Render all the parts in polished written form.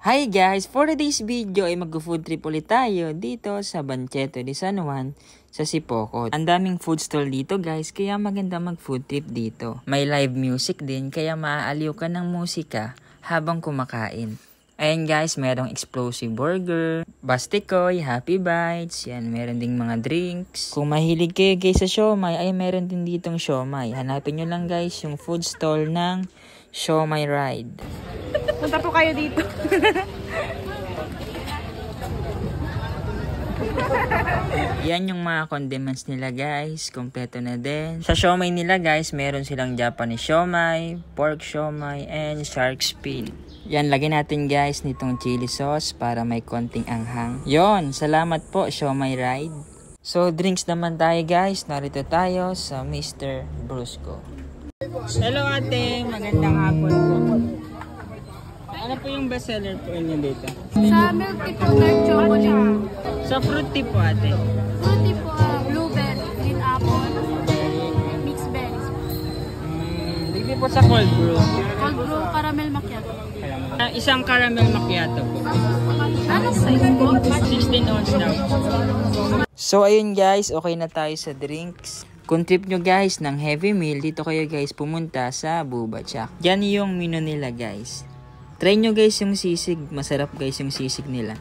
Hi guys! For today's video ay mag-food trip ulit tayo dito sa Banchete de San Juan sa Sipocot. Ang daming food stall dito guys, kaya maganda mag-food trip dito. May live music din, kaya maaaliw ka ng musika habang kumakain. Ayan guys, merong explosive burger, Bastikoy, Happy Bites, yan, meron ding mga drinks. Kung mahilig kayo guys sa siomay, ay meron din ditong siomay. Hanapin nyo lang guys yung food stall ng Siomay Ride. Punta po kayo dito. Yan yung mga condiments nila guys. Kompleto na din. Sa siomay nila guys, meron silang Japanese siomay, pork siomay, and shark's fin. Yan, lagyan natin guys nitong chili sauce para may konting anghang. Yon, salamat po Siomay Ride. So drinks naman tayo guys. Narito tayo sa Mr. Brusco. Hello ate, magandang hapon po. Ano po yung best seller po inyo dito? Sa milk tea po, dark chocolate. Sa fruit tea po ate? Fruit tea po, blueberry, green apple, mixed berries. Hindi po sa cold brew. Cold brew, caramel macchiato. Isang caramel macchiato po. Ano size po? 16 ounce daw. So ayun guys, okay na tayo sa drinks. Kung trip nyo guys ng heavy meal, dito kayo guys pumunta sa Buba Chak. Yan yung menu nila guys. Try nyo guys yung sisig. Masarap guys yung sisig nila.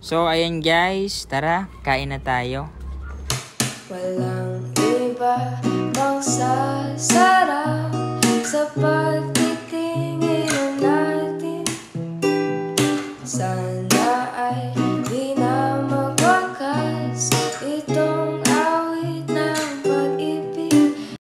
So ayan guys, tara, kain na tayo. Walang iba bang sa